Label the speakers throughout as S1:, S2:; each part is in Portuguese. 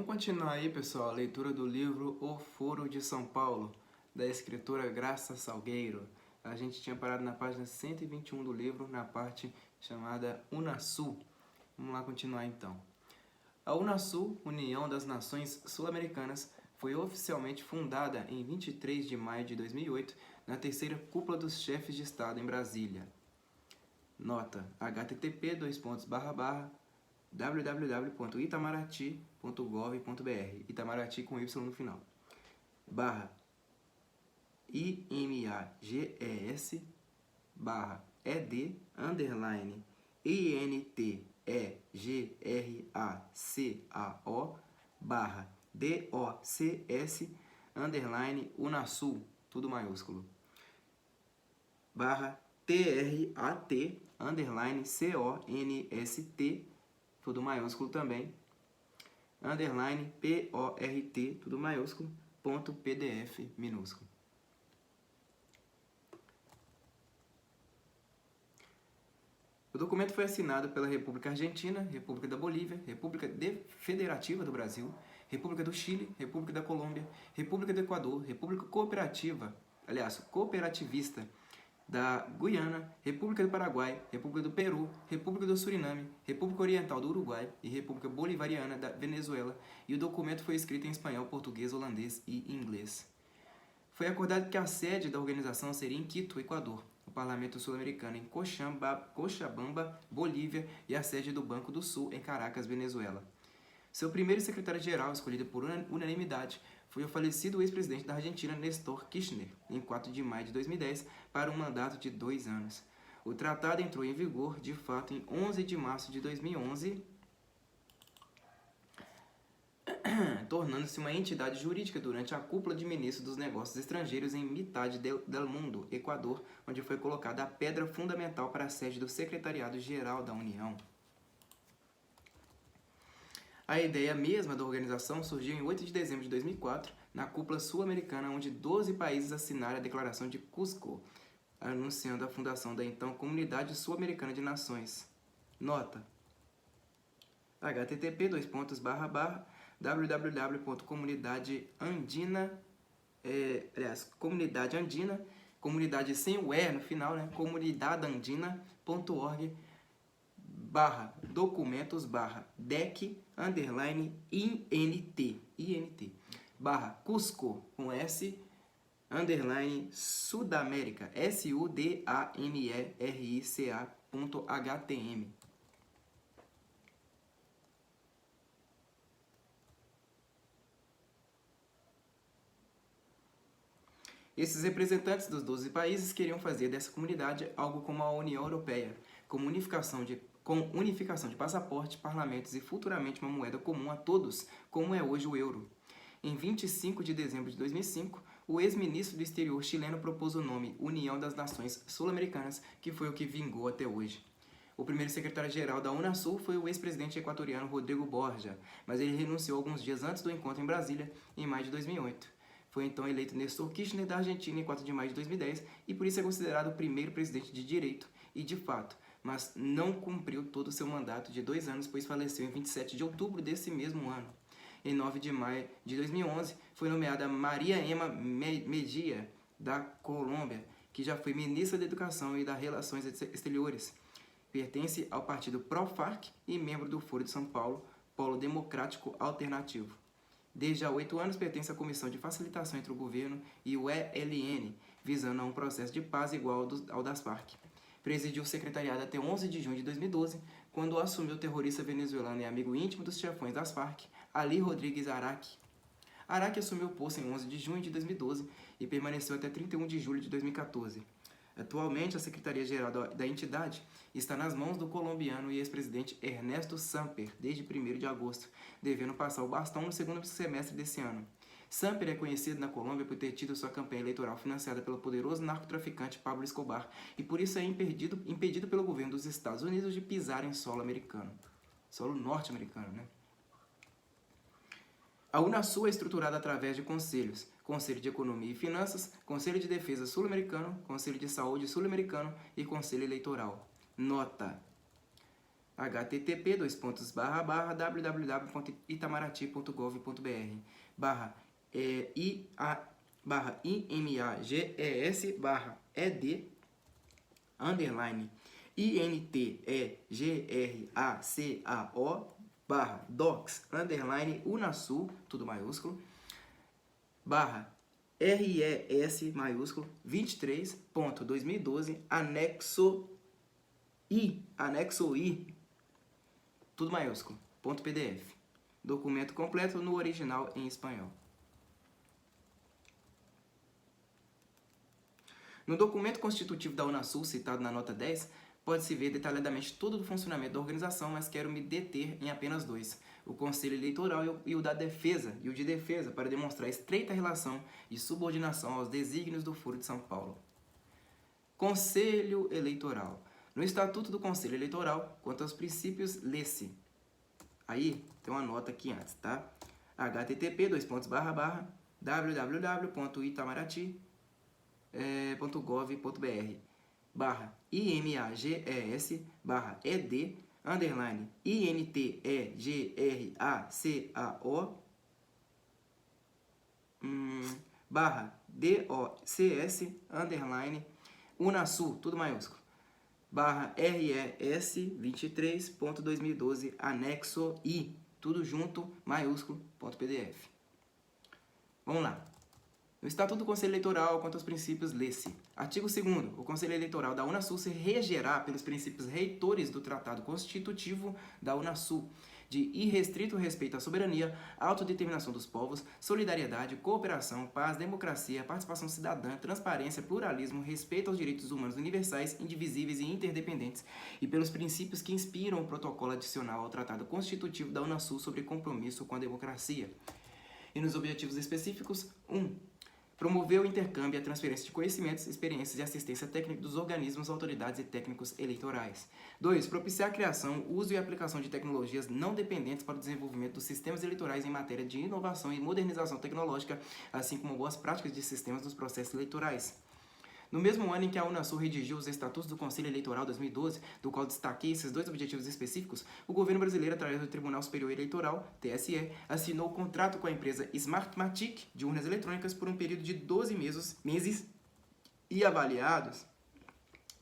S1: Vamos continuar aí, pessoal, a leitura do livro O Foro de São Paulo, da escritora Graça Salgueiro. A gente tinha parado na página 121 do livro, na parte chamada Unasul. Vamos lá continuar então. A Unasul, União das Nações Sul-Americanas, foi oficialmente fundada em 23 de maio de 2008, na terceira Cúpula dos Chefes de Estado em Brasília. Nota: http://www.itamaraty.gov.br, Itamaraty com Y no final, /IMAGES /ED_INTEGRACAO /DOCS_Unasul, tudo maiúsculo, /TRAT_CONST, tudo maiúsculo também, _PORT, tudo maiúsculo, .PDF minúsculo. O documento foi assinado pela República Argentina, República da Bolívia, República Federativa do Brasil, República do Chile, República da Colômbia, República do Equador, República Cooperativista da Guiana, República do Paraguai, República do Peru, República do Suriname, República Oriental do Uruguai e República Bolivariana da Venezuela, e o documento foi escrito em espanhol, português, holandês e inglês. Foi acordado que a sede da organização seria em Quito, Equador, o Parlamento Sul-Americano em Cochabamba, Bolívia, e a sede do Banco do Sul em Caracas, Venezuela. Seu primeiro secretário-geral, escolhido por unanimidade, foi o falecido ex-presidente da Argentina, Néstor Kirchner, em 4 de maio de 2010, para um mandato de 2 anos. O tratado entrou em vigor, de fato, em 11 de março de 2011, tornando-se uma entidade jurídica durante a Cúpula de Ministros dos Negócios Estrangeiros em Mitad del Mundo, Equador, onde foi colocada a pedra fundamental para a sede do Secretariado-Geral da União. A ideia mesma da organização surgiu em 8 de dezembro de 2004, na Cúpula Sul-Americana, onde 12 países assinaram a Declaração de Cusco, anunciando a fundação da então Comunidade Sul-Americana de Nações. Nota: Comunidade Andina, comunidade sem o E no final, né? comunidadandina.org /documentos/DEC_INT /Cusco com S _Sudamérica SUDAMERICA.HTM. Esses representantes dos 12 países queriam fazer dessa comunidade algo como a União Europeia, com unificação de passaporte, parlamentos e futuramente uma moeda comum a todos, como é hoje o euro. Em 25 de dezembro de 2005, o ex-ministro do Exterior chileno propôs o nome União das Nações Sul-Americanas, que foi o que vingou até hoje. O primeiro secretário-geral da Unasul foi o ex-presidente equatoriano Rodrigo Borja, mas ele renunciou alguns dias antes do encontro em Brasília, em maio de 2008. Foi então eleito Néstor Kirchner da Argentina em 4 de maio de 2010 e por isso é considerado o primeiro presidente de direito e de fato, mas não cumpriu todo o seu mandato de 2 anos, pois faleceu em 27 de outubro desse mesmo ano. Em 9 de maio de 2011, foi nomeada Maria Emma Mejía, da Colômbia, que já foi ministra da Educação e das Relações Exteriores. Pertence ao partido Pro-Farc e membro do Foro de São Paulo, Polo Democrático Alternativo. Desde há 8 anos pertence à Comissão de Facilitação entre o Governo e o ELN, visando a um processo de paz igual ao das Farc. Presidiu o secretariado até 11 de junho de 2012, quando assumiu o terrorista venezuelano e amigo íntimo dos chefões das Farc, Ali Rodríguez Araque. Araque assumiu o posto em 11 de junho de 2012 e permaneceu até 31 de julho de 2014. Atualmente, a Secretaria-Geral da entidade está nas mãos do colombiano e ex-presidente Ernesto Samper, desde 1º de agosto, devendo passar o bastão no segundo semestre desse ano. Samper é conhecido na Colômbia por ter tido sua campanha eleitoral financiada pelo poderoso narcotraficante Pablo Escobar e por isso é impedido pelo governo dos Estados Unidos de pisar em solo americano. Solo norte-americano, né? A Unasul é estruturada através de conselhos: Conselho de Economia e Finanças, Conselho de Defesa Sul-Americano, Conselho de Saúde Sul-Americano e Conselho Eleitoral. Nota: http://www.itamarati.gov.br/IMAGESPR/ED_UNASUL, tudo maiúsculo, /RES maiúsculo 23.2012, anexo I, tudo maiúsculo, .pdf. Documento completo no original em espanhol. No documento constitutivo da UNASUL, citado na nota 10, pode-se ver detalhadamente todo o funcionamento da organização, mas quero me deter em apenas dois: o Conselho Eleitoral e o de defesa, para demonstrar estreita relação de subordinação aos desígnios do Foro de São Paulo. Conselho Eleitoral. No Estatuto do Conselho Eleitoral, quanto aos princípios, lê-se. Aí, tem uma nota aqui antes, tá? http://www.itamarati.gov.br/IMAGESPR/ED_UNASUL, tudo maiúsculo, /RES 23.2012, anexo I, tudo junto, maiúsculo, .pdf. Vamos lá. No Estatuto do Conselho Eleitoral, quanto aos princípios, lê-se. Artigo 2º. O Conselho Eleitoral da UNASUL se regerá pelos princípios reitores do Tratado Constitutivo da UNASUL, de irrestrito respeito à soberania, autodeterminação dos povos, solidariedade, cooperação, paz, democracia, participação cidadã, transparência, pluralismo, respeito aos direitos humanos universais, indivisíveis e interdependentes, e pelos princípios que inspiram o protocolo adicional ao Tratado Constitutivo da UNASUL sobre compromisso com a democracia. E nos objetivos específicos, 1. Promover o intercâmbio e a transferência de conhecimentos, experiências e assistência técnica dos organismos, autoridades e técnicos eleitorais. 2. Propiciar a criação, uso e aplicação de tecnologias não dependentes para o desenvolvimento dos sistemas eleitorais em matéria de inovação e modernização tecnológica, assim como boas práticas de sistemas dos processos eleitorais. No mesmo ano em que a UNASUL redigiu os Estatutos do Conselho Eleitoral 2012, do qual destaquei esses dois objetivos específicos, o governo brasileiro, através do Tribunal Superior Eleitoral, TSE, assinou o contrato com a empresa Smartmatic de urnas eletrônicas por um período de 12 meses e avaliado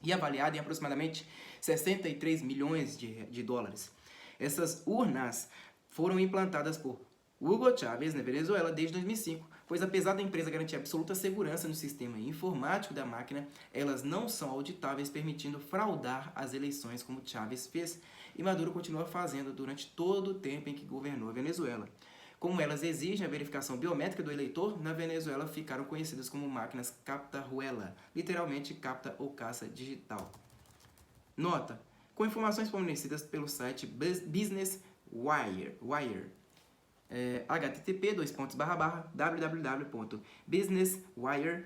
S1: em aproximadamente 63 milhões de dólares. Essas urnas foram implantadas por Hugo Chávez na Venezuela desde 2005, pois apesar da empresa garantir absoluta segurança no sistema informático da máquina, elas não são auditáveis, permitindo fraudar as eleições como Chávez fez e Maduro continua fazendo durante todo o tempo em que governou a Venezuela. Como elas exigem a verificação biométrica do eleitor, na Venezuela ficaram conhecidas como máquinas capta-ruela, literalmente capta ou caça digital. Nota: com informações fornecidas pelo site Business Wire. http://www.businesswire,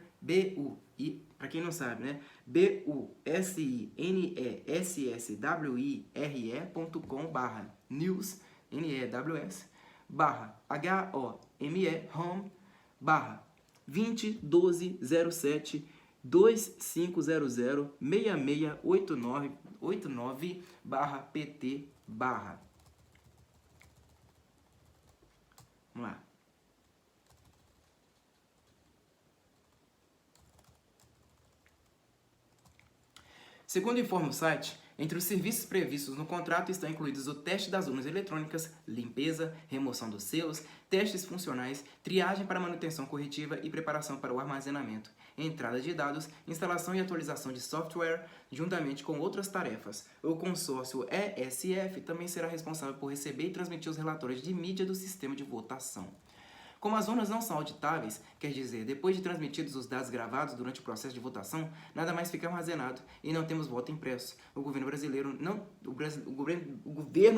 S1: para quem não sabe, né? businesswire.com/news, NEWS, /HOME, home, /201207 2500 6689 /PT /. Vamos lá. Segundo informa o site, entre os serviços previstos no contrato estão incluídos o teste das urnas eletrônicas, limpeza, remoção dos selos, testes funcionais, triagem para manutenção corretiva e preparação para o armazenamento, entrada de dados, instalação e atualização de software, juntamente com outras tarefas. O consórcio ESF também será responsável por receber e transmitir os relatórios de mídia do sistema de votação. Como as urnas não são auditáveis, quer dizer, depois de transmitidos os dados gravados durante o processo de votação, nada mais fica armazenado e não temos voto impresso. O governo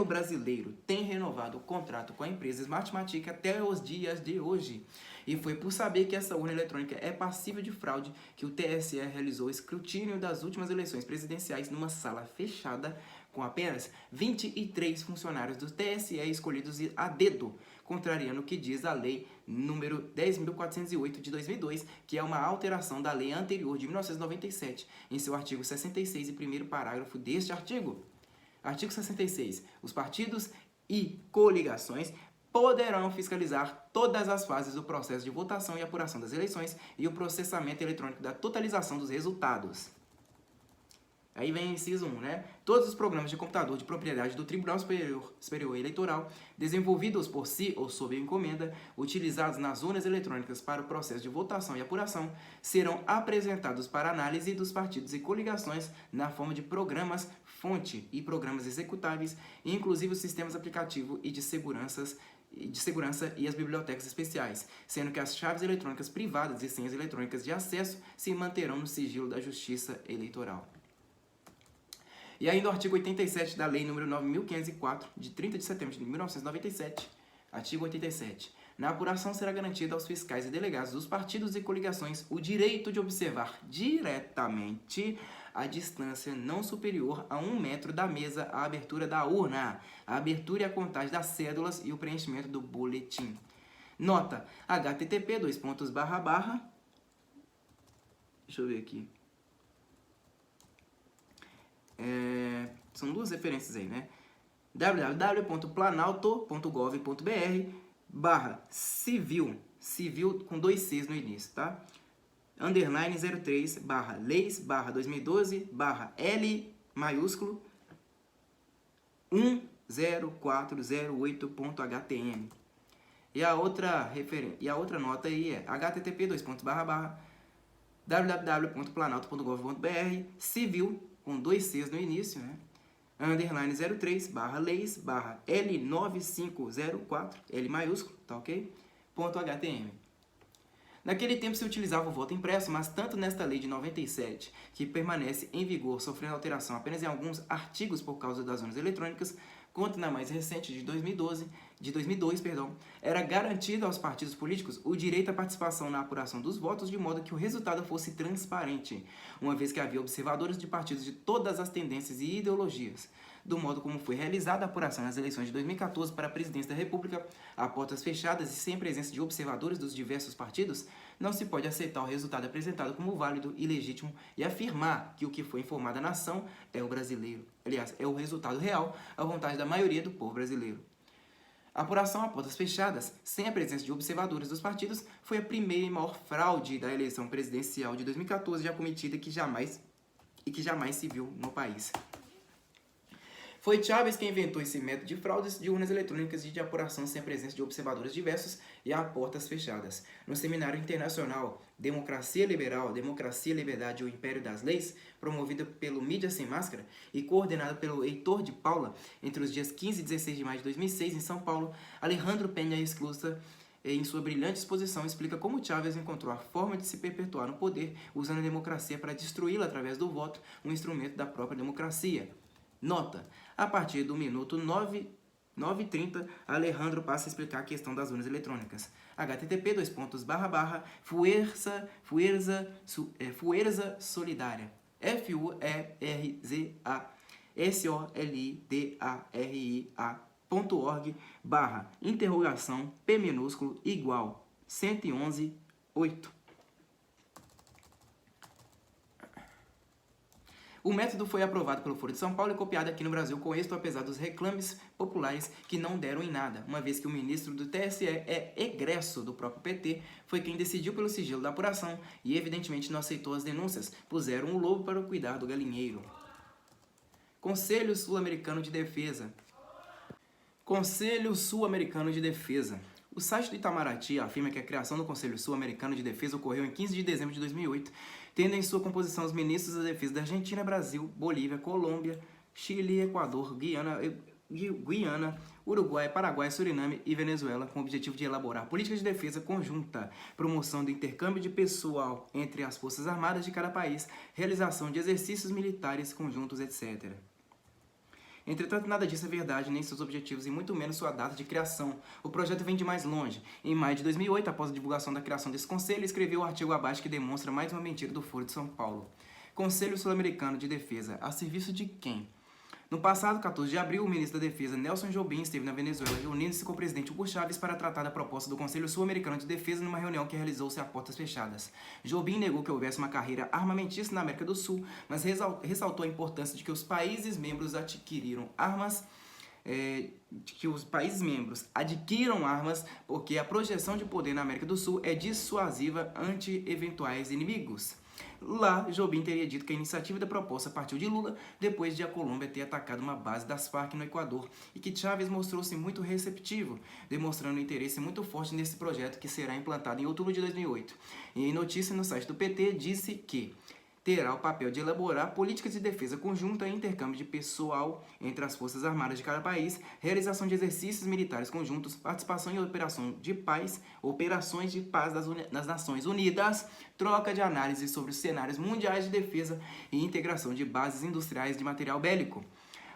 S1: brasileiro tem renovado o contrato com a empresa Smartmatic até os dias de hoje. E foi por saber que essa urna eletrônica é passível de fraude que o TSE realizou o escrutínio das últimas eleições presidenciais numa sala fechada com apenas 23 funcionários do TSE escolhidos a dedo, contrariando o que diz a lei número 10.408 de 2002, que é uma alteração da lei anterior de 1997, em seu artigo 66 e primeiro parágrafo deste artigo. Artigo 66. Os partidos e coligações poderão fiscalizar todas as fases do processo de votação e apuração das eleições e o processamento eletrônico da totalização dos resultados. Aí vem o inciso 1, né? Todos os programas de computador de propriedade do Tribunal Superior Eleitoral, desenvolvidos por si ou sob encomenda, utilizados nas urnas eletrônicas para o processo de votação e apuração, serão apresentados para análise dos partidos e coligações na forma de programas fonte e programas executáveis, inclusive os sistemas aplicativos e de segurança e as bibliotecas especiais, sendo que as chaves eletrônicas privadas e senhas eletrônicas de acesso se manterão no sigilo da Justiça Eleitoral. E ainda o artigo 87 da Lei nº 9.504, de 30 de setembro de 1997, artigo 87. Na apuração será garantido aos fiscais e delegados dos partidos e coligações o direito de observar diretamente a distância não superior a 1 metro da mesa à abertura da urna, a abertura e a contagem das cédulas e o preenchimento do boletim. Nota: http:// deixa eu ver aqui. São duas referências aí, né? www.planalto.gov.br/civil, civil com 2 Cs no início, tá? _ 03/leis/2012/L maiúsculo 10408.htm. E a outra nota aí é http://www.planalto.gov.br civil com 2 Cs no início, né? _ 03/leis/L9504, L maiúsculo, tá ok? .htm. Naquele tempo se utilizava o voto impresso, mas tanto nesta lei de 97, que permanece em vigor, sofrendo alteração apenas em alguns artigos por causa das urnas eletrônicas, quanto na mais recente de 2002, era garantido aos partidos políticos o direito à participação na apuração dos votos, de modo que o resultado fosse transparente, uma vez que havia observadores de partidos de todas as tendências e ideologias. Do modo como foi realizada a apuração nas eleições de 2014 para a presidência da República, a portas fechadas e sem presença de observadores dos diversos partidos, não se pode aceitar o resultado apresentado como válido e legítimo e afirmar que o que foi informado à nação é o brasileiro. Aliás, é o resultado real, à vontade da maioria do povo brasileiro. A apuração a portas fechadas, sem a presença de observadores dos partidos, foi a primeira e maior fraude da eleição presidencial de 2014 já cometida que jamais se viu no país. Foi Chávez quem inventou esse método de fraudes de urnas eletrônicas e de apuração sem a presença de observadores diversos e a portas fechadas. No Seminário Internacional Democracia Liberal, Democracia, Liberdade e o Império das Leis, promovido pelo Mídia Sem Máscara e coordenado pelo Heitor de Paula, entre os dias 15 e 16 de maio de 2006, em São Paulo, Alejandro Peña Esclusa, em sua brilhante exposição, explica como Chávez encontrou a forma de se perpetuar no poder, usando a democracia para destruí-la através do voto, um instrumento da própria democracia. Nota: a partir do minuto 9h30, Alejandro passa a explicar a questão das urnas eletrônicas. http://fuerza solidaria, FUERZA P minúsculo igual 111.8. O método foi aprovado pelo Foro de São Paulo e copiado aqui no Brasil com êxito, apesar dos reclames populares que não deram em nada, uma vez que o ministro do TSE é egresso do próprio PT, foi quem decidiu pelo sigilo da apuração e evidentemente não aceitou as denúncias, puseram o lobo para cuidar do galinheiro. Conselho Sul-Americano de Defesa. Conselho Sul-Americano de Defesa. O site do Itamaraty afirma que a criação do Conselho Sul-Americano de Defesa ocorreu em 15 de dezembro de 2008, tendo em sua composição os ministros da Defesa da Argentina, Brasil, Bolívia, Colômbia, Chile, Equador, Guiana, Uruguai, Paraguai, Suriname e Venezuela, com o objetivo de elaborar políticas de defesa conjunta, promoção do intercâmbio de pessoal entre as forças armadas de cada país, realização de exercícios militares conjuntos, etc. Entretanto, nada disso é verdade, nem seus objetivos e muito menos sua data de criação. O projeto vem de mais longe. Em maio de 2008, após a divulgação da criação desse conselho, escreveu o artigo abaixo que demonstra mais uma mentira do Foro de São Paulo. Conselho Sul-Americano de Defesa, a serviço de quem? No passado, 14 de abril, o ministro da Defesa Nelson Jobim esteve na Venezuela reunindo-se com o presidente Hugo Chávez para tratar da proposta do Conselho Sul-Americano de Defesa numa reunião que realizou-se a portas fechadas. Jobim negou que houvesse uma carreira armamentista na América do Sul, mas ressaltou a importância de que os países membros adquiram armas porque a projeção de poder na América do Sul é dissuasiva ante eventuais inimigos. Lá, Jobim teria dito que a iniciativa da proposta partiu de Lula depois de a Colômbia ter atacado uma base das Farc no Equador e que Chávez mostrou-se muito receptivo, demonstrando um interesse muito forte nesse projeto que será implantado em outubro de 2008. E em notícia no site do PT disse que terá o papel de elaborar políticas de defesa conjunta, intercâmbio de pessoal entre as forças armadas de cada país, realização de exercícios militares conjuntos, participação em operações de paz das Nações Unidas, troca de análise sobre os cenários mundiais de defesa e integração de bases industriais de material bélico.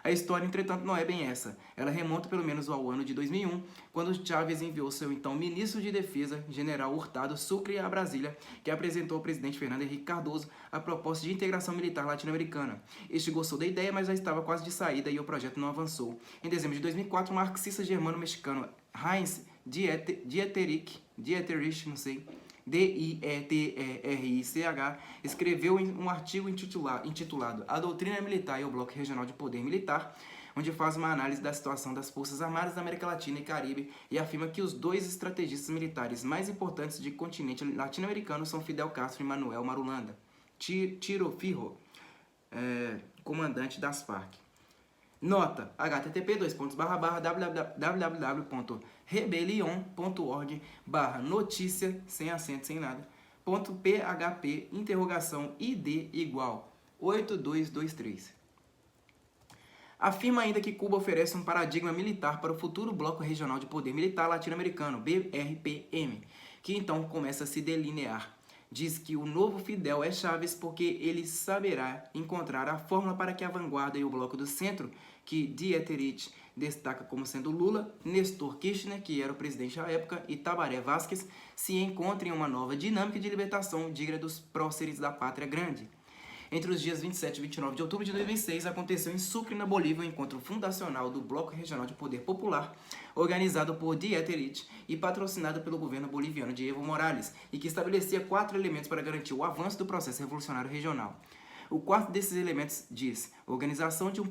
S1: A história, entretanto, não é bem essa. Ela remonta pelo menos ao ano de 2001, quando Chávez enviou seu então ministro de Defesa, general Hurtado Sucre, a Brasília, que apresentou ao presidente Fernando Henrique Cardoso a proposta de integração militar latino-americana. Este gostou da ideia, mas já estava quase de saída e o projeto não avançou. Em dezembro de 2004, o marxista germano-mexicano Heinz Dieterich, Dieterich, escreveu um artigo intitulado A Doutrina Militar e o Bloco Regional de Poder Militar, onde faz uma análise da situação das Forças Armadas da América Latina e Caribe e afirma que os dois estrategistas militares mais importantes do continente latino-americano são Fidel Castro e Manuel Marulanda Tiro Firro, comandante das Farc. Nota: http://www.rebelion.org/notícia, sem acento, sem nada, .php, id igual 8223. Afirma ainda que Cuba oferece um paradigma militar para o futuro Bloco Regional de Poder Militar Latino-Americano, BRPM, que então começa a se delinear. Diz que o novo Fidel é Chávez porque ele saberá encontrar a fórmula para que a vanguarda e o bloco do centro, que Dieterich destaca como sendo Lula, Néstor Kirchner, que era o presidente à época, e Tabaré Vázquez, se encontrem em uma nova dinâmica de libertação digna dos próceres da pátria grande. Entre os dias 27 e 29 de outubro de 2006, aconteceu em Sucre, na Bolívia, o encontro fundacional do Bloco Regional de Poder Popular, organizado por Dieterich e patrocinado pelo governo boliviano de Evo Morales, e que estabelecia 4 elementos para garantir o avanço do processo revolucionário regional. O quarto desses elementos diz: organização de um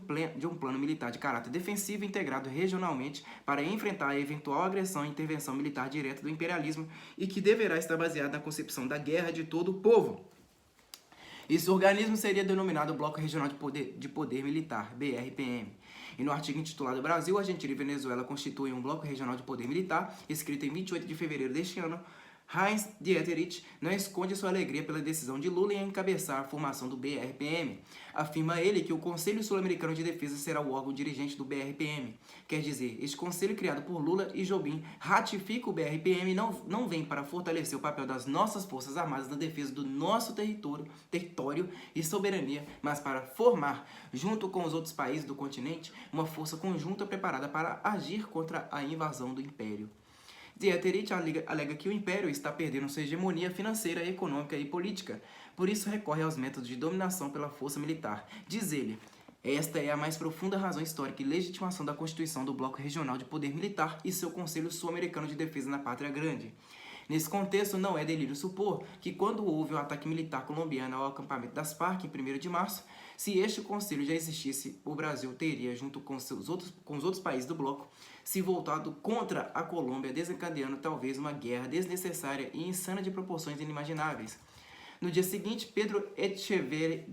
S1: plano militar de caráter defensivo integrado regionalmente para enfrentar a eventual agressão e intervenção militar direta do imperialismo e que deverá estar baseado na concepção da guerra de todo o povo. Esse organismo seria denominado Bloco Regional de Poder Militar, BRPM. E no artigo intitulado Brasil, Argentina e Venezuela constituem um Bloco Regional de Poder Militar, escrito em 28 de fevereiro deste ano, Heinz Dieterich não esconde sua alegria pela decisão de Lula em encabeçar a formação do BRPM. Afirma ele que o Conselho Sul-Americano de Defesa será o órgão dirigente do BRPM. Quer dizer, este conselho criado por Lula e Jobim ratifica o BRPM e não vem para fortalecer o papel das nossas Forças Armadas na defesa do nosso território e soberania, mas para formar, junto com os outros países do continente, uma força conjunta preparada para agir contra a invasão do Império. Dieterich alega que o Império está perdendo sua hegemonia financeira, econômica e política, por isso recorre aos métodos de dominação pela força militar. Diz ele: esta é a mais profunda razão histórica e legitimação da constituição do Bloco Regional de Poder Militar e seu Conselho Sul-Americano de Defesa na Pátria Grande. Nesse contexto, não é delírio supor que quando houve o ataque militar colombiano ao acampamento das Farc em 1º de março, se este conselho já existisse, o Brasil teria, junto com os outros países do bloco, se voltado contra a Colômbia, desencadeando talvez uma guerra desnecessária e insana de proporções inimagináveis. No dia seguinte, Pedro Echeverría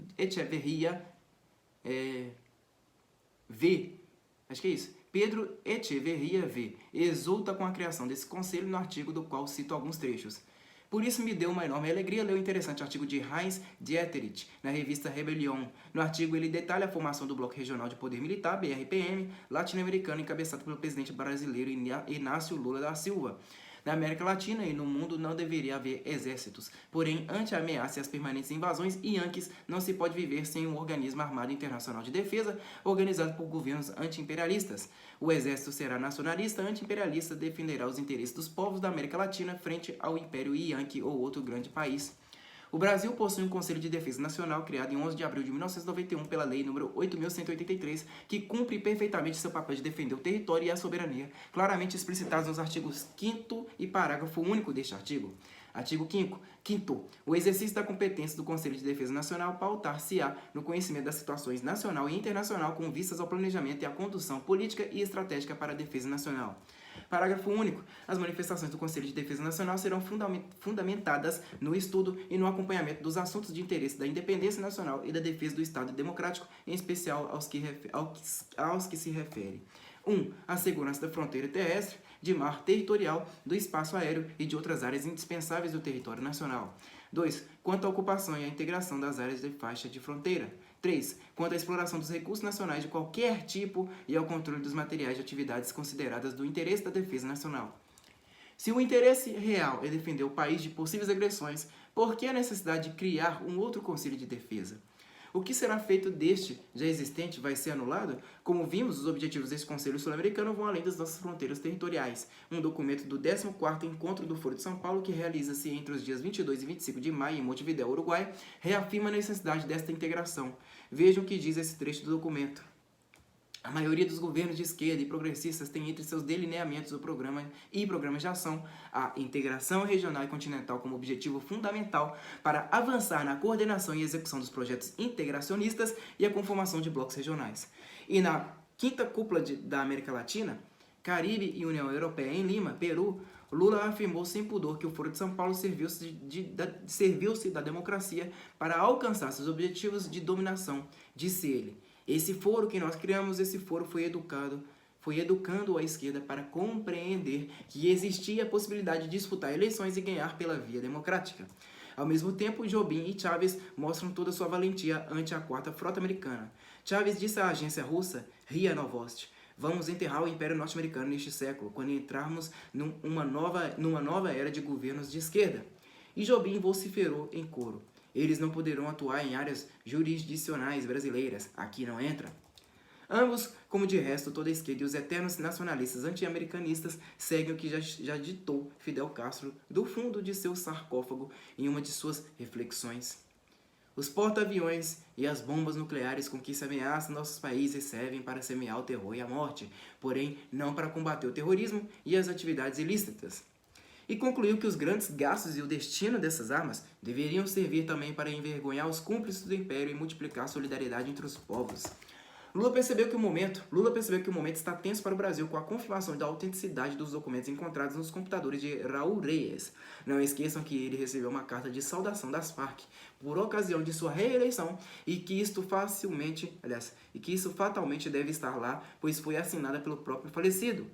S1: Pedro Echeverría exulta com a criação desse conselho no artigo do qual cito alguns trechos. Por isso me deu uma enorme alegria ler o interessante artigo de Heinz Dieterich na revista Rebelion. No artigo ele detalha a formação do Bloco Regional de Poder Militar, BRPM, latino-americano encabeçado pelo presidente brasileiro Inácio Lula da Silva. Na América Latina e no mundo não deveria haver exércitos. Porém, ante a ameaça e as permanentes invasões yanquis, não se pode viver sem um organismo armado internacional de defesa organizado por governos anti-imperialistas. O exército será nacionalista, anti-imperialista, defenderá os interesses dos povos da América Latina frente ao Império Yankee ou outro grande país. O Brasil possui um Conselho de Defesa Nacional criado em 11 de abril de 1991 pela Lei nº 8.183, que cumpre perfeitamente seu papel de defender o território e a soberania, claramente explicitados nos artigos 5º e parágrafo único deste artigo. Artigo 5º. O exercício da competência do Conselho de Defesa Nacional pautar-se-á no conhecimento das situações nacional e internacional com vistas ao planejamento e à condução política e estratégica para a defesa nacional. Parágrafo único. As manifestações do Conselho de Defesa Nacional serão fundamentadas no estudo e no acompanhamento dos assuntos de interesse da independência nacional e da defesa do Estado democrático, em especial aos que se refere. 1. A segurança da fronteira terrestre, de mar territorial, do espaço aéreo e de outras áreas indispensáveis do território nacional. 2. Quanto à ocupação e à integração das áreas de faixa de fronteira. 3. Quanto à exploração dos recursos nacionais de qualquer tipo e ao controle dos materiais de atividades consideradas do interesse da defesa nacional. Se o interesse real é defender o país de possíveis agressões, por que a necessidade de criar um outro Conselho de Defesa? O que será feito deste já existente vai ser anulado? Como vimos, os objetivos deste Conselho Sul-Americano vão além das nossas fronteiras territoriais. Um documento do 14º Encontro do Foro de São Paulo, que realiza-se entre os dias 22 e 25 de maio em Montevidéu, Uruguai, reafirma a necessidade desta integração. Vejam o que diz esse trecho do documento. A maioria dos governos de esquerda e progressistas tem entre seus delineamentos o programa e programas de ação a integração regional e continental como objetivo fundamental para avançar na coordenação e execução dos projetos integracionistas e a conformação de blocos regionais. E na 5ª Cúpula da América Latina, Caribe e União Europeia em Lima, Peru, Lula afirmou sem pudor que o Foro de São Paulo serviu-se da democracia para alcançar seus objetivos de dominação, disse ele. Esse foro que nós criamos, esse foro foi educando a esquerda para compreender que existia a possibilidade de disputar eleições e ganhar pela via democrática. Ao mesmo tempo, Jobim e Chávez mostram toda sua valentia ante a 4ª Frota Americana. Chávez disse à agência russa RIA Novosti: vamos enterrar o Império Norte-Americano neste século, quando entrarmos numa nova era de governos de esquerda. E Jobim vociferou em coro: eles não poderão atuar em áreas jurisdicionais brasileiras. Aqui não entra. Ambos, como de resto toda a esquerda e os eternos nacionalistas anti-americanistas, seguem o que já ditou Fidel Castro do fundo de seu sarcófago em uma de suas reflexões. Os porta-aviões e as bombas nucleares com que se ameaçam nossos países servem para semear o terror e a morte, porém não para combater o terrorismo e as atividades ilícitas. E concluiu que os grandes gastos e o destino dessas armas deveriam servir também para envergonhar os cúmplices do Império e multiplicar a solidariedade entre os povos. Lula percebeu que o momento está tenso para o Brasil com a confirmação da autenticidade dos documentos encontrados nos computadores de Raul Reyes. Não esqueçam que ele recebeu uma carta de saudação das Farc por ocasião de sua reeleição e que isso fatalmente deve estar lá, pois foi assinada pelo próprio falecido.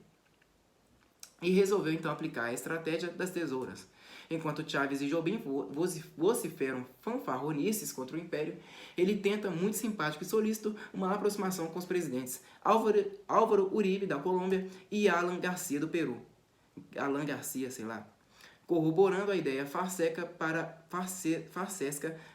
S1: E resolveu então aplicar a estratégia das tesouras. Enquanto Chávez e Jobim vociferam fanfarronices contra o Império, ele tenta, muito simpático e solícito, uma aproximação com os presidentes Álvaro Uribe, da Colômbia, e Alan Garcia, do Peru. Corroborando a ideia farsesca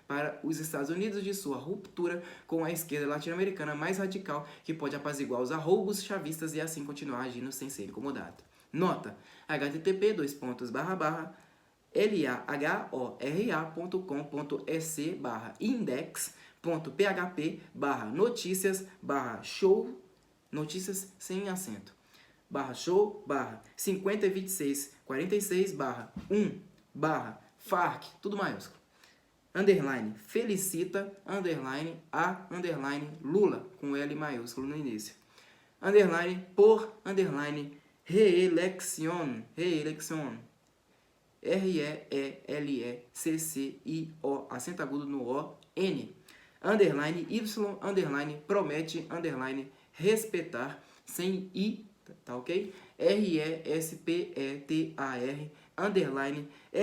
S1: para os Estados Unidos de sua ruptura com a esquerda latino-americana mais radical, que pode apaziguar os arroubos chavistas e assim continuar agindo sem ser incomodado. Nota: http://lahorra.com.sc/index.php/notícias/show notícias sem acento /show/502646/1/farc tudo maiúsculo _felicita _a_Lula com L maiúsculo no início _ reelección REELECCIO acento agudo no O N _y promete respeitar sem I, tá ok? RESPETAR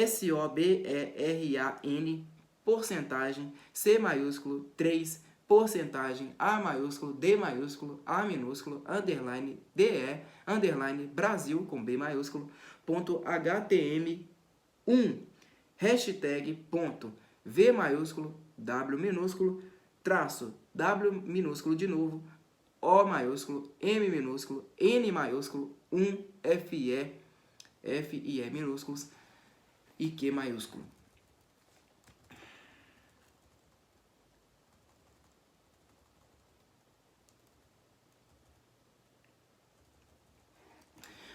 S1: SOBERAN porcentagem C maiúsculo 3 porcentagem A maiúsculo, D maiúsculo, A minúsculo, underline, DE, underline, Brasil, com B maiúsculo, ponto HTM1, hashtag, ponto, V maiúsculo, W minúsculo, traço, W minúsculo de novo, O maiúsculo, M minúsculo, N maiúsculo, 1, FE minúsculos e Q maiúsculo.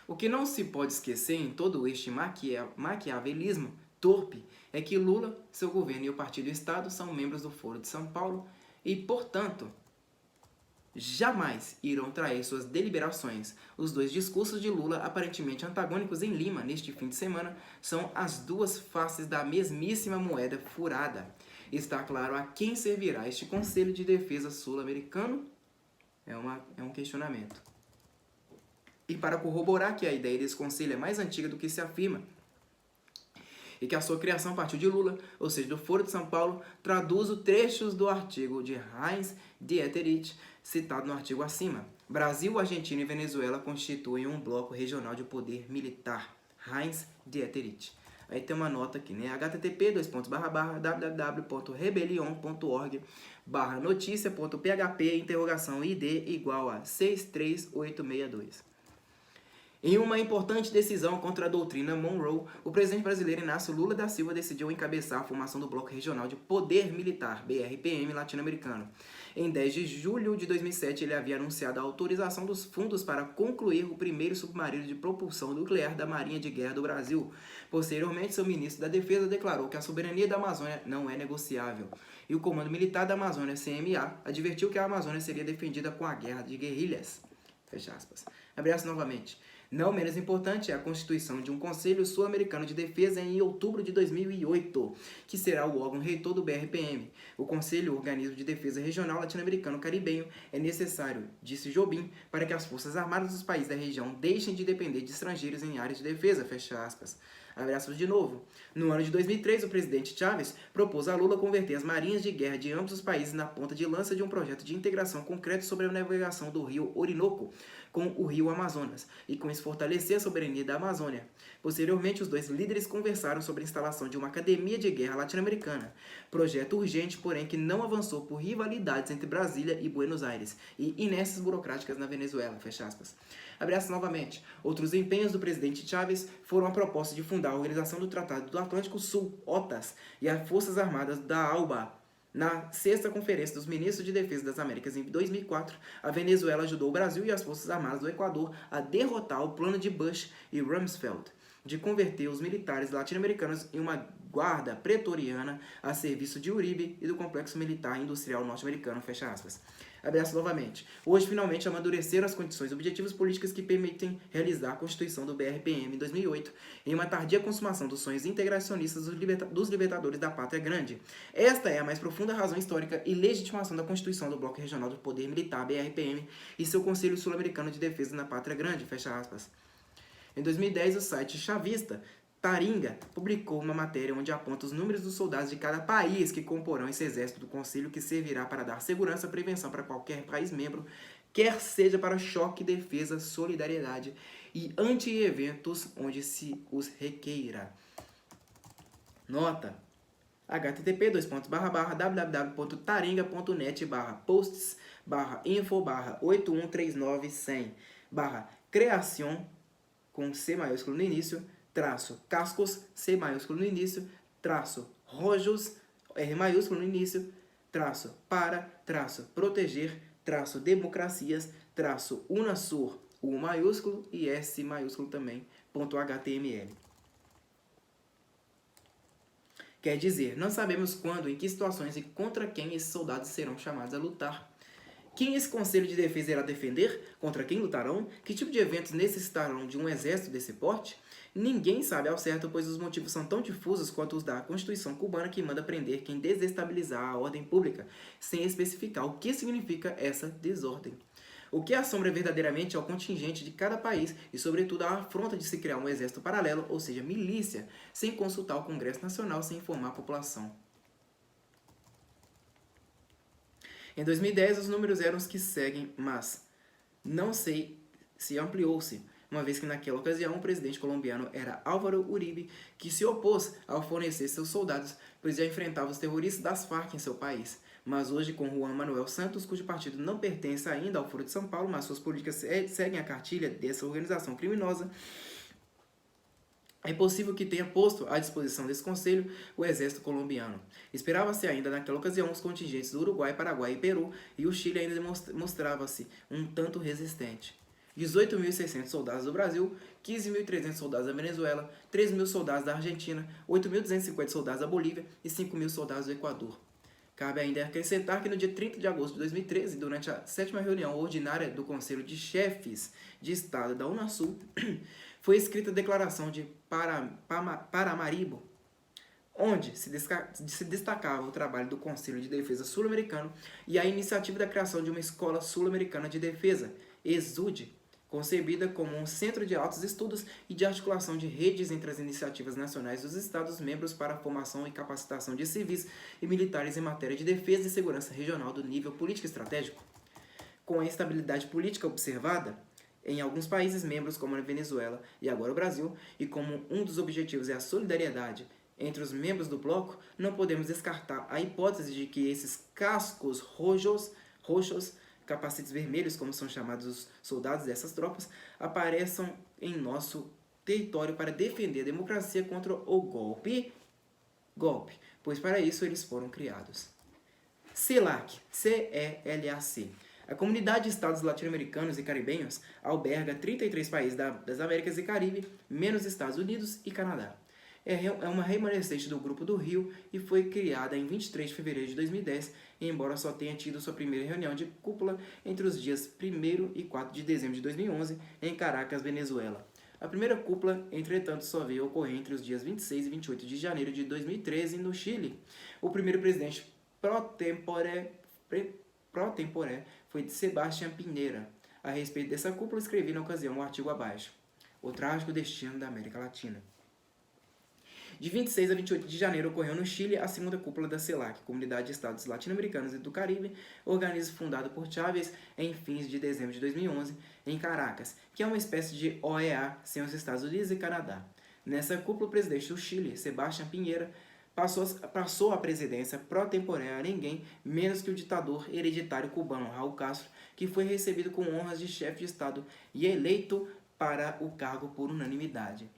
S1: O que não se pode esquecer em todo este maquiavelismo torpe é que Lula, seu governo e o Partido Estado são membros do Foro de São Paulo e, portanto, jamais irão trair suas deliberações. Os dois discursos de Lula, aparentemente antagônicos em Lima neste fim de semana, são as duas faces da mesmíssima moeda furada. Está claro a quem servirá este Conselho de Defesa sul-americano? É um questionamento. E para corroborar que a ideia desse conselho é mais antiga do que se afirma, e que a sua criação partiu de Lula, ou seja, do Foro de São Paulo, traduzo trechos do artigo de Heinz Dieterich, citado no artigo acima. Brasil, Argentina e Venezuela constituem um bloco regional de poder militar. Heinz Dieterich. Aí tem uma nota aqui, né? http://www.rebelion.org/noticia.php id igual a 63862. Em uma importante decisão contra a doutrina Monroe, o presidente brasileiro Inácio Lula da Silva decidiu encabeçar a formação do Bloco Regional de Poder Militar, BRPM, latino-americano. Em 10 de julho de 2007, ele havia anunciado a autorização dos fundos para concluir o primeiro submarino de propulsão nuclear da Marinha de Guerra do Brasil. Posteriormente, seu ministro da Defesa declarou que a soberania da Amazônia não é negociável. E o Comando Militar da Amazônia, CMA, advertiu que a Amazônia seria defendida com a guerra de guerrilhas. Fecha aspas. Abre aspas novamente. Não menos importante é a constituição de um Conselho Sul-Americano de Defesa em outubro de 2008, que será o órgão reitor do BRPM. O Conselho Organismo de Defesa Regional Latino-Americano-Caribenho é necessário, disse Jobim, para que as Forças Armadas dos países da região deixem de depender de estrangeiros em áreas de defesa, fecha aspas. Abre aspas de novo. No ano de 2003, o presidente Chávez propôs a Lula converter as marinhas de guerra de ambos os países na ponta de lança de um projeto de integração concreto sobre a navegação do rio Orinoco com o rio Amazonas, e com isso fortalecer a soberania da Amazônia. Posteriormente, os dois líderes conversaram sobre a instalação de uma academia de guerra latino-americana, projeto urgente, porém que não avançou por rivalidades entre Brasília e Buenos Aires e inércias burocráticas na Venezuela, fecha aspas. Abre aspas novamente. Outros empenhos do presidente Chávez foram a proposta de fundar a Organização do Tratado do Atlântico Sul, OTAS, e as Forças Armadas da ALBA. Na sexta Conferência dos Ministros de Defesa das Américas em 2004, a Venezuela ajudou o Brasil e as Forças Armadas do Equador a derrotar o plano de Bush e Rumsfeld de converter os militares latino-americanos em uma guarda pretoriana a serviço de Uribe e do Complexo Militar Industrial Norte-Americano, fecha aspas. Abre aspas novamente. Hoje, finalmente, amadureceram as condições objetivas políticas que permitem realizar a Constituição do BRPM em 2008, em uma tardia consumação dos sonhos integracionistas dos libertadores da Pátria Grande. Esta é a mais profunda razão histórica e legitimação da Constituição do Bloco Regional do Poder Militar, BRPM, e seu Conselho Sul-Americano de Defesa na Pátria Grande, fecha aspas. Em 2010, o site chavista Taringa publicou uma matéria onde aponta os números dos soldados de cada país que comporão esse exército do Conselho, que servirá para dar segurança e prevenção para qualquer país membro, quer seja para choque, defesa, solidariedade e anti-eventos onde se os requeira. Nota: http://www.taringa.net/posts/info/8139100/criação com C maiúsculo no início, cascos, C maiúsculo no início, rojos, R maiúsculo no início, proteger, democracias, Unasur, U maiúsculo e S maiúsculo também, .html. Quer dizer, não sabemos quando, em que situações e contra quem esses soldados serão chamados a lutar. Quem esse Conselho de Defesa irá defender? Contra quem lutarão? Que tipo de eventos necessitarão de um exército desse porte? Ninguém sabe ao certo, pois os motivos são tão difusos quanto os da Constituição cubana, que manda prender quem desestabilizar a ordem pública, sem especificar o que significa essa desordem. O que assombra verdadeiramente é o contingente de cada país e, sobretudo, a afronta de se criar um exército paralelo, ou seja, milícia, sem consultar o Congresso Nacional, sem informar a população. Em 2010, os números eram os que seguem, mas não sei se ampliou-se, uma vez que naquela ocasião o presidente colombiano era Álvaro Uribe, que se opôs a fornecer seus soldados, pois já enfrentava os terroristas das Farc em seu país. Mas hoje, com Juan Manuel Santos, cujo partido não pertence ainda ao Foro de São Paulo, mas suas políticas seguem a cartilha dessa organização criminosa, é possível que tenha posto à disposição desse conselho o exército colombiano. Esperava-se ainda naquela ocasião os contingentes do Uruguai, Paraguai e Peru, e o Chile ainda mostrava-se um tanto resistente. 18.600 soldados do Brasil, 15.300 soldados da Venezuela, 3.000 soldados da Argentina, 8.250 soldados da Bolívia e 5.000 soldados do Equador. Cabe ainda acrescentar que no dia 30 de agosto de 2013, durante a 7ª reunião ordinária do Conselho de Chefes de Estado da Unasul, foi escrita a Declaração de Paramaribo, onde se destacava o trabalho do Conselho de Defesa Sul-Americano e a iniciativa da criação de uma Escola Sul-Americana de Defesa, ESUD, concebida como um centro de altos estudos e de articulação de redes entre as iniciativas nacionais dos Estados-membros para a formação e capacitação de civis e militares em matéria de defesa e segurança regional do nível político estratégico. Com a instabilidade política observada em alguns países membros, como a Venezuela e agora o Brasil, e como um dos objetivos é a solidariedade entre os membros do bloco, não podemos descartar a hipótese de que esses cascos roxos, capacetes vermelhos, como são chamados os soldados dessas tropas, apareçam em nosso território para defender a democracia contra o golpe, pois para isso eles foram criados. CELAC, C-E-L-A-C. A Comunidade de Estados Latino-Americanos e Caribenhos alberga 33 países das Américas e Caribe, menos Estados Unidos e Canadá. É uma remanescente do Grupo do Rio e foi criada em 23 de fevereiro de 2010, embora só tenha tido sua primeira reunião de cúpula entre os dias 1º e 4 de dezembro de 2011, em Caracas, Venezuela. A primeira cúpula, entretanto, só veio ocorrer entre os dias 26 e 28 de janeiro de 2013, no Chile. O primeiro presidente pró-tempore foi Sebastián Piñera. A respeito dessa cúpula, escrevi na ocasião o artigo abaixo. O trágico destino da América Latina. De 26 a 28 de janeiro ocorreu no Chile a segunda cúpula da CELAC, Comunidade de Estados Latino-Americanos e do Caribe, organismo fundado por Chávez em fins de dezembro de 2011, em Caracas, que é uma espécie de OEA sem os Estados Unidos e Canadá. Nessa cúpula, o presidente do Chile, Sebastián Piñera, passou a presidência pró-temporária a ninguém menos que o ditador hereditário cubano Raul Castro, que foi recebido com honras de chefe de Estado e eleito para o cargo por unanimidade.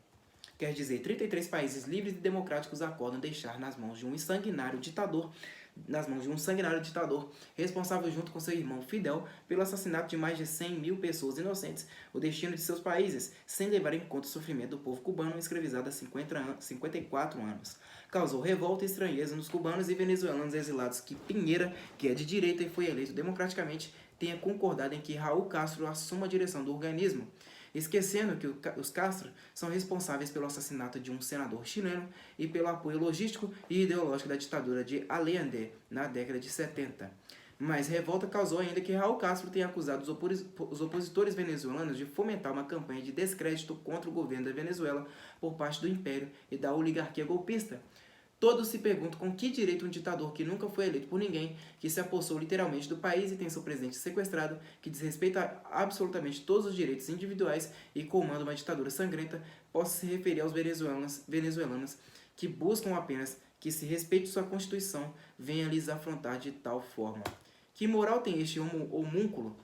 S1: Quer dizer, 33 países livres e democráticos acordam deixar nas mãos de um sanguinário ditador, responsável junto com seu irmão Fidel pelo assassinato de mais de 100.000 pessoas inocentes, o destino de seus países, sem levar em conta o sofrimento do povo cubano escravizado há 54 anos. Causou revolta e estranheza nos cubanos e venezuelanos exilados que Piñera, que é de direita e foi eleito democraticamente, tenha concordado em que Raul Castro assuma a direção do organismo, esquecendo que os Castro são responsáveis pelo assassinato de um senador chileno e pelo apoio logístico e ideológico da ditadura de Allende na década de 70. Mas revolta causou ainda que Raul Castro tenha acusado os opositores venezuelanos de fomentar uma campanha de descrédito contra o governo da Venezuela por parte do Império e da oligarquia golpista. Todos se perguntam com que direito um ditador que nunca foi eleito por ninguém, que se apossou literalmente do país e tem seu presidente sequestrado, que desrespeita absolutamente todos os direitos individuais e comanda uma ditadura sangrenta, possa se referir aos venezuelanos que buscam apenas que se respeite sua Constituição, venha lhes afrontar de tal forma. Que moral tem este homúnculo?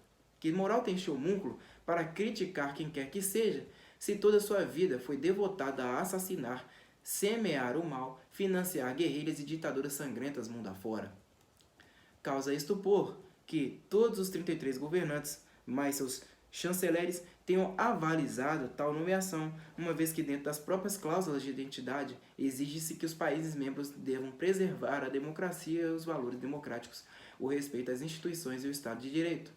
S1: Para criticar quem quer que seja, se toda a sua vida foi devotada a assassinar, semear o mal, financiar guerrilhas e ditaduras sangrentas mundo afora? Causa estupor que todos os 33 governantes, mais seus chanceleres, tenham avalizado tal nomeação, uma vez que dentro das próprias cláusulas de identidade exige-se que os países membros devam preservar a democracia e os valores democráticos, o respeito às instituições e o Estado de Direito.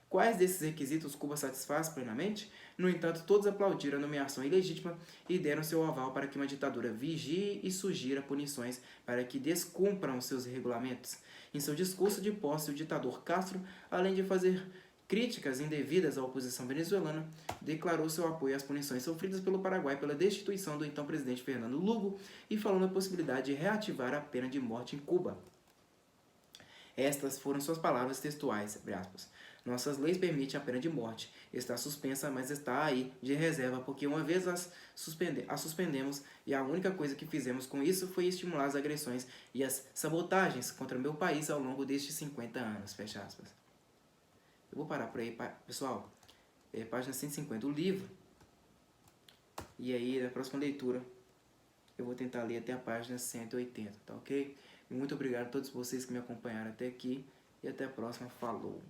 S1: Quais desses requisitos Cuba satisfaz plenamente? No entanto, todos aplaudiram a nomeação ilegítima e deram seu aval para que uma ditadura vigie e sugira punições para que descumpram seus regulamentos. Em seu discurso de posse, o ditador Castro, além de fazer críticas indevidas à oposição venezuelana, declarou seu apoio às punições sofridas pelo Paraguai pela destituição do então presidente Fernando Lugo e falou na possibilidade de reativar a pena de morte em Cuba. Estas foram suas palavras textuais, abre aspas. Nossas leis permitem a pena de morte. Está suspensa, mas está aí, de reserva, porque uma vez a suspendemos e a única coisa que fizemos com isso foi estimular as agressões e as sabotagens contra meu país ao longo destes 50 anos. Fecha aspas. Eu vou parar por aí, pessoal. Página 150, o livro. E aí, na próxima leitura, eu vou tentar ler até a página 180, tá ok? Muito obrigado a todos vocês que me acompanharam até aqui. E até a próxima. Falou!